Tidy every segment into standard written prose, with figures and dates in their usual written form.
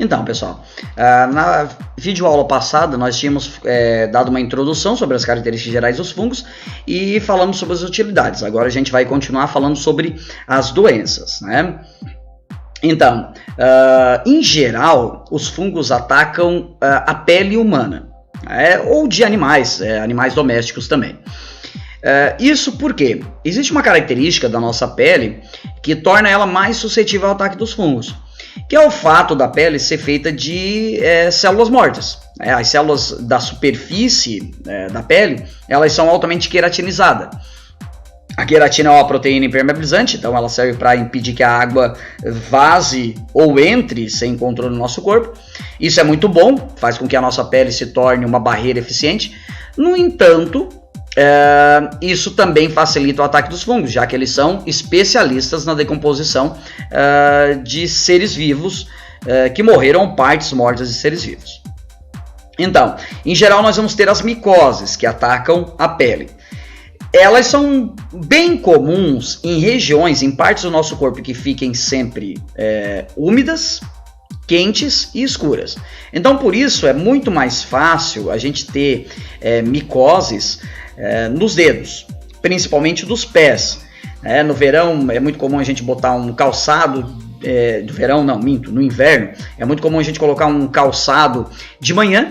Então, pessoal, na videoaula passada nós tínhamos dado uma introdução sobre as características gerais dos fungos e falamos sobre as utilidades. Agora a gente vai continuar falando sobre as doenças, né? Então, em geral, os fungos atacam a pele humana, ou de animais, animais domésticos também. Isso porque existe uma característica da nossa pele que torna ela mais suscetível ao ataque dos fungos, que é o fato da pele ser feita de células mortas. As células da superfície da pele, elas são altamente queratinizadas. A queratina é uma proteína impermeabilizante, então ela serve para impedir que a água vaze ou entre sem controle no nosso corpo. Isso é muito bom, faz com que a nossa pele se torne uma barreira eficiente. No entanto, isso também facilita o ataque dos fungos, já que eles são especialistas na decomposição de seres vivos que morreram, partes mortas de seres vivos. Então, em geral, nós vamos ter as micoses que atacam a pele. Elas são bem comuns em regiões, em partes do nosso corpo que fiquem sempre úmidas, quentes e escuras. Então, por isso, é muito mais fácil a gente ter micoses nos dedos, principalmente dos pés. No verão é muito comum a gente botar um calçado, do verão não, minto, no inverno é muito comum a gente colocar um calçado de manhã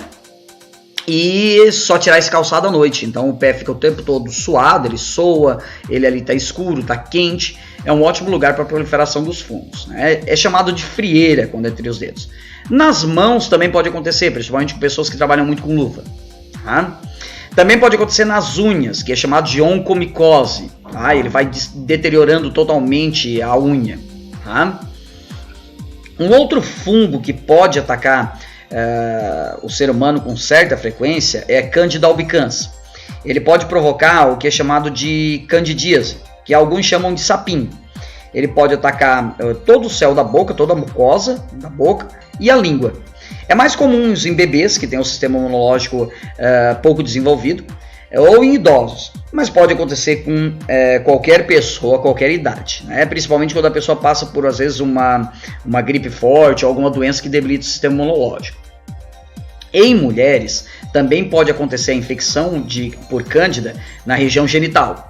e só tirar esse calçado à noite. Então o pé fica o tempo todo suado, ele soa, ele ali está escuro, está quente. É um ótimo lugar para a proliferação dos fungos, né? É chamado de frieira quando é entre os dedos. Nas mãos também pode acontecer, principalmente com pessoas que trabalham muito com luva, tá? Também pode acontecer nas unhas, que é chamado de oncomicose, tá? Ele vai deteriorando totalmente a unha, tá? Um outro fungo que pode atacar o ser humano com certa frequência é Candida albicans. Ele pode provocar o que é chamado de candidíase, que alguns chamam de sapinho. Ele pode atacar todo o céu da boca, toda a mucosa da boca e a língua. É mais comum em bebês que têm um sistema imunológico pouco desenvolvido ou em idosos, mas pode acontecer com qualquer pessoa, qualquer idade, né? Principalmente quando a pessoa passa por, às vezes, uma gripe forte ou alguma doença que debilita o sistema imunológico. Em mulheres, também pode acontecer a infecção por cândida na região genital.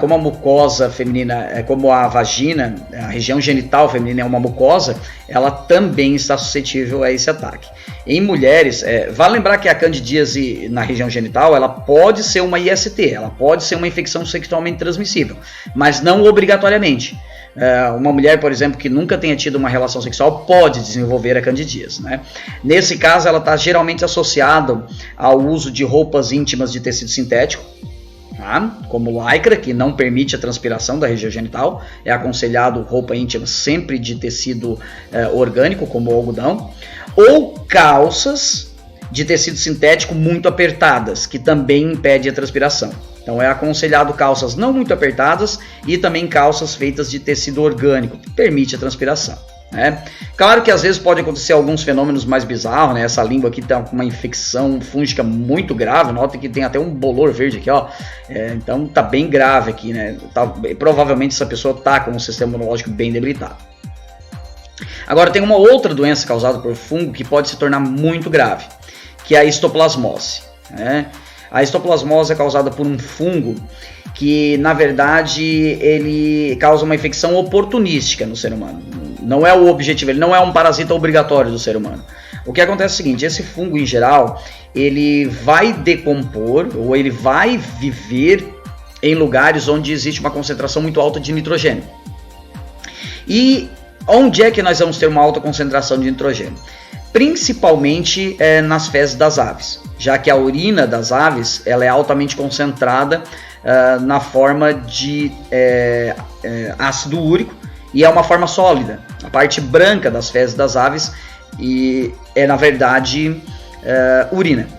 Como a mucosa feminina, como a vagina, a região genital feminina é uma mucosa, ela também está suscetível a esse ataque. Em mulheres, vale lembrar que a candidíase na região genital, ela pode ser uma IST, ela pode ser uma infecção sexualmente transmissível, mas não obrigatoriamente. Uma mulher, por exemplo, que nunca tenha tido uma relação sexual pode desenvolver a candidíase, né? Nesse caso, ela está geralmente associada ao uso de roupas íntimas de tecido sintético, como lycra, que não permite a transpiração da região genital. É aconselhado roupa íntima sempre de tecido orgânico, como o algodão, ou calças de tecido sintético muito apertadas, que também impede a transpiração. Então é aconselhado calças não muito apertadas e também calças feitas de tecido orgânico, que permite a transpiração, né? Claro que às vezes pode acontecer alguns fenômenos mais bizarros, né? Essa língua aqui está com uma infecção fúngica muito grave, nota que tem até um bolor verde aqui, ó. Então tá bem grave aqui, né? Provavelmente essa pessoa tá com um sistema imunológico bem debilitado. Agora tem uma outra doença causada por fungo que pode se tornar muito grave, que é a histoplasmose, né? A histoplasmose é causada por um fungo que, na verdade, ele causa uma infecção oportunística no ser humano. Não é o objetivo, ele não é um parasita obrigatório do ser humano. O que acontece é o seguinte: esse fungo, em geral, ele vai decompor ou ele vai viver em lugares onde existe uma concentração muito alta de nitrogênio. E onde é que nós vamos ter uma alta concentração de nitrogênio? Principalmente nas fezes das aves, já que a urina das aves ela é altamente concentrada na forma de ácido úrico e é uma forma sólida. A parte branca das fezes das aves é, na verdade, urina.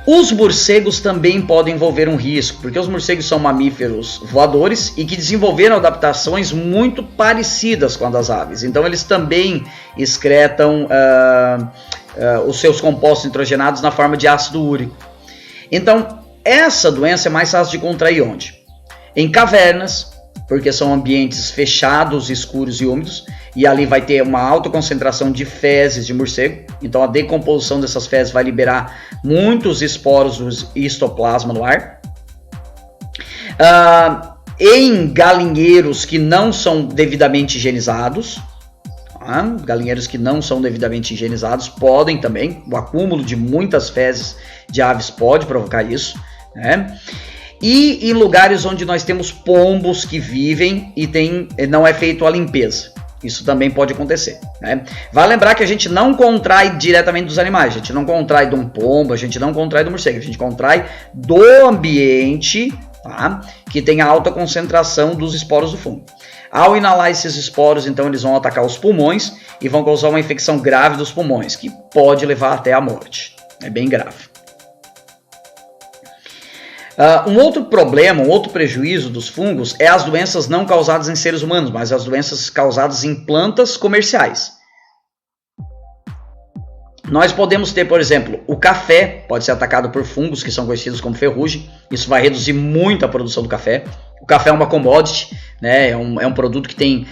Os morcegos também podem envolver um risco, porque os morcegos são mamíferos voadores e que desenvolveram adaptações muito parecidas com as das aves. Então eles também excretam os seus compostos nitrogenados na forma de ácido úrico. Então essa doença é mais fácil de contrair onde? Em cavernas, porque são ambientes fechados, escuros e úmidos, e ali vai ter uma alta concentração de fezes de morcego, então a decomposição dessas fezes vai liberar muitos esporos do histoplasma no ar. Em galinheiros que não são devidamente higienizados, galinheiros que não são devidamente higienizados podem também, o acúmulo de muitas fezes de aves pode provocar isso, né? E em lugares onde nós temos pombos que vivem e não é feito a limpeza. Isso também pode acontecer, né? Vale lembrar que a gente não contrai diretamente dos animais, a gente não contrai de um pombo, a gente não contrai do morcego, a gente contrai do ambiente, tá? Que tem alta concentração dos esporos do fungo. Ao inalar esses esporos, então eles vão atacar os pulmões e vão causar uma infecção grave dos pulmões, que pode levar até a morte. É bem grave. Um outro problema, um outro prejuízo dos fungos é as doenças não causadas em seres humanos, mas as doenças causadas em plantas comerciais. Nós podemos ter, por exemplo, o café pode ser atacado por fungos que são conhecidos como ferrugem. Isso vai reduzir muito a produção do café. O café é uma commodity, né? É um produto que tem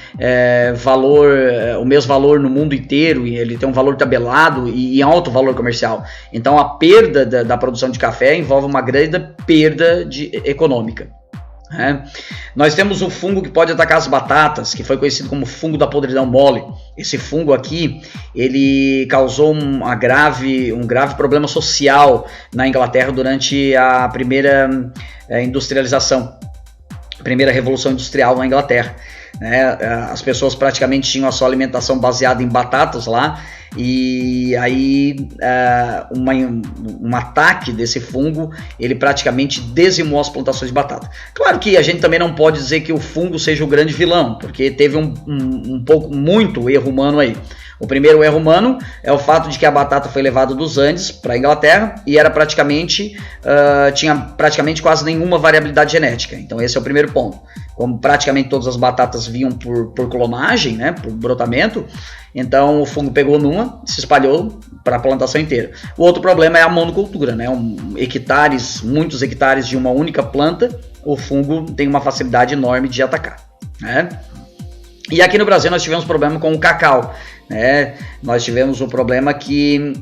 o mesmo valor no mundo inteiro, e ele tem um valor tabelado e alto valor comercial. Então a perda da produção de café envolve uma grande perda econômica. Nós temos um fungo que pode atacar as batatas, que foi conhecido como fungo da podridão mole. Esse fungo aqui, ele causou um grave problema social na Inglaterra durante a primeira industrialização, a primeira revolução industrial na Inglaterra, né? As pessoas praticamente tinham a sua alimentação baseada em batatas lá, e aí um ataque desse fungo, ele praticamente dizimou as plantações de batata. Claro que a gente também não pode dizer que o fungo seja o grande vilão, porque teve muito erro humano aí. O primeiro erro humano é o fato de que a batata foi levada dos Andes para a Inglaterra e era tinha praticamente quase nenhuma variabilidade genética. Então esse é o primeiro ponto. Como praticamente todas as batatas vinham por clonagem, né, por brotamento, então o fungo pegou numa, se espalhou para a plantação inteira. O outro problema é a monocultura, né, muitos hectares de uma única planta, o fungo tem uma facilidade enorme de atacar, né? E aqui no Brasil nós tivemos problema com o cacau, né? Nós tivemos um problema que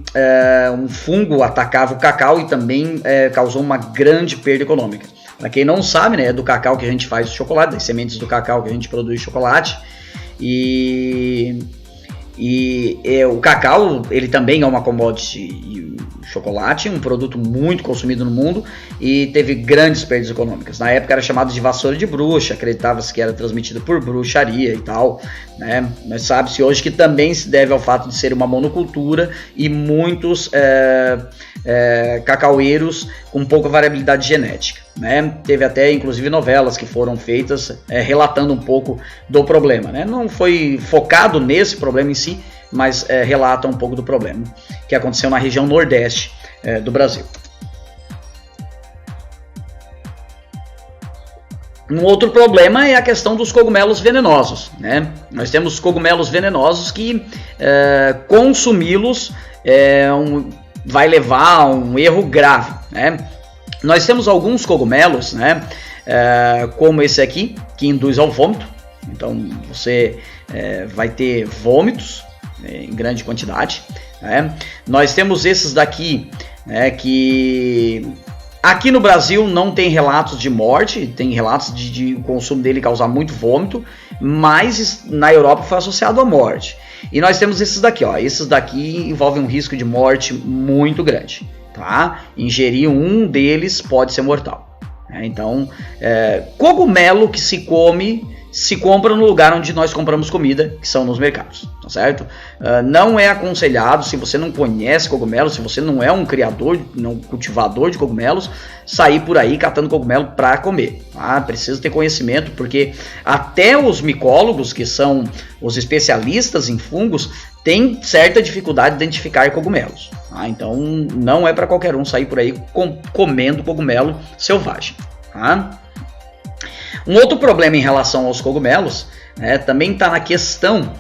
um fungo atacava o cacau e também causou uma grande perda econômica. Para quem não sabe, né, é do cacau que a gente faz o chocolate, das sementes do cacau que a gente produz chocolate. E o cacau, ele também é uma commodity, e o chocolate, um produto muito consumido no mundo, e teve grandes perdas econômicas. Na época era chamado de vassoura de bruxa, acreditava-se que era transmitido por bruxaria e tal, né? Mas sabe-se hoje que também se deve ao fato de ser uma monocultura e muitos cacaueiros com pouca variabilidade genética, né? Teve até inclusive novelas que foram feitas relatando um pouco do problema, né? Não foi focado nesse problema em si, mas relata um pouco do problema que aconteceu na região nordeste do Brasil. Um outro problema é a questão dos cogumelos venenosos, né? Nós temos cogumelos venenosos que consumi-los vai levar a um erro grave, né? Nós temos alguns cogumelos, né, como esse aqui, que induz ao vômito. Então você vai ter vômitos em grande quantidade, né? Nós temos esses daqui, né, que aqui no Brasil não tem relatos de morte, tem relatos de o consumo dele causar muito vômito, mas na Europa foi associado à morte. E nós temos esses daqui, ó. Esses daqui envolvem um risco de morte muito grande, tá? Ingerir um deles pode ser mortal. Então, cogumelo que se compra no lugar onde nós compramos comida, que são nos mercados, tá certo? Não é aconselhado, se você não conhece cogumelos, se você não é um cultivador de cogumelos, sair por aí catando cogumelo para comer, tá? Precisa ter conhecimento, porque até os micólogos, que são os especialistas em fungos, têm certa dificuldade de identificar cogumelos, tá? Então não é para qualquer um sair por aí comendo cogumelo selvagem, tá? Um outro problema em relação aos cogumelos, também está na questão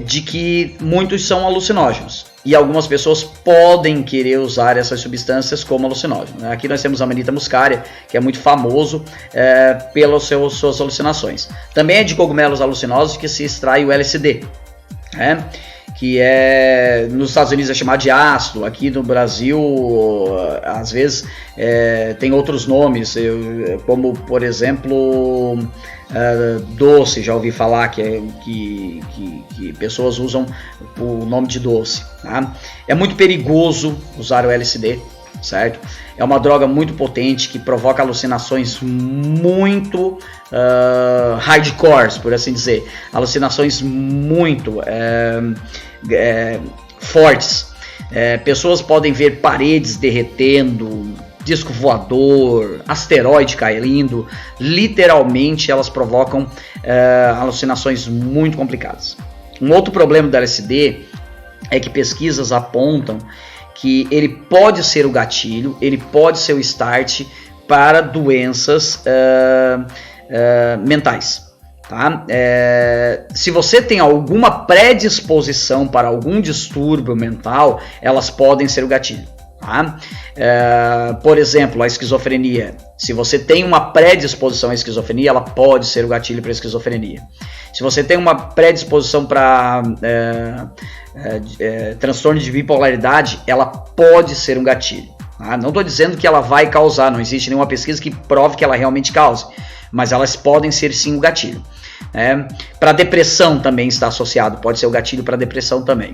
de que muitos são alucinógenos. e algumas pessoas podem querer usar essas substâncias como alucinógeno. Aqui nós temos a Amanita muscaria, que é muito famoso pelas suas alucinações. Também é de cogumelos alucinosos que se extrai o LSD, que nos Estados Unidos é chamado de ácido. Aqui no Brasil, às vezes, tem outros nomes, como, por exemplo, doce, já ouvi falar que pessoas usam o nome de doce. Tá? É muito perigoso usar o LSD, certo? É uma droga muito potente que provoca alucinações muito hardcore, por assim dizer, alucinações muito fortes. Pessoas podem ver paredes derretendo, disco voador, asteroide caindo. Literalmente elas provocam alucinações muito complicadas. Um outro problema do LSD é que pesquisas apontam que ele pode ser o gatilho, ele pode ser o start para doenças mentais. Tá? Se você tem alguma predisposição para algum distúrbio mental, elas podem ser o gatilho. Tá? Por exemplo, a esquizofrenia. Se você tem uma predisposição à esquizofrenia, ela pode ser o gatilho para a esquizofrenia. Se você tem uma predisposição para transtorno de bipolaridade, ela pode ser um gatilho. Tá? Não estou dizendo que ela vai causar, não existe nenhuma pesquisa que prove que ela realmente cause, mas elas podem ser sim o gatilho. Para depressão também está associado, pode ser o gatilho para depressão também.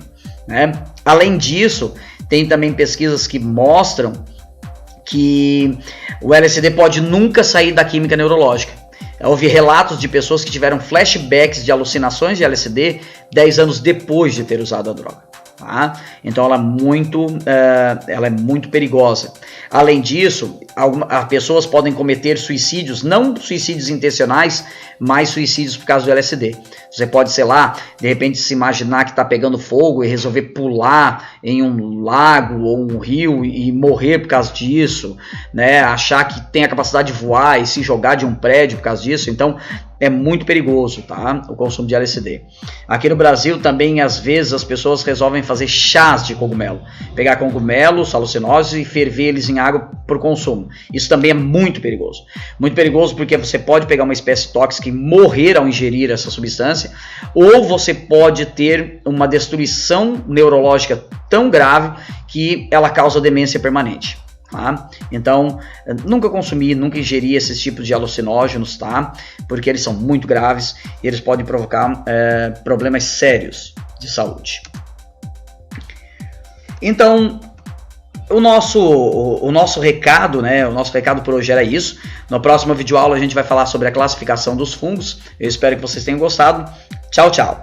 Além disso, tem também pesquisas que mostram que o LSD pode nunca sair da química neurológica. Houve relatos de pessoas que tiveram flashbacks de alucinações de LSD 10 anos depois de ter usado a droga. Tá? Então ela é muito perigosa. Além disso, pessoas podem cometer suicídios, não suicídios intencionais, mas suicídios por causa do LSD. Você pode, sei lá, de repente se imaginar que está pegando fogo e resolver pular em um lago ou um rio e morrer por causa disso, né? Achar que tem a capacidade de voar e se jogar de um prédio por causa disso. Então é muito perigoso, tá? O consumo de LSD. Aqui no Brasil também, às vezes, as pessoas resolvem fazer chás de cogumelo. Pegar cogumelos alucinógenos e ferver eles em água para o consumo. Isso também é muito perigoso. Muito perigoso porque você pode pegar uma espécie tóxica e morrer ao ingerir essa substância, ou você pode ter uma destruição neurológica tão grave que ela causa demência permanente. Tá? Então, nunca consumir, nunca ingerir esses tipos de alucinógenos, tá? Porque eles são muito graves e eles podem provocar problemas sérios de saúde. Então, o nosso recado, né? O nosso recado por hoje era isso. Na próxima videoaula a gente vai falar sobre a classificação dos fungos. Eu espero que vocês tenham gostado. Tchau, tchau!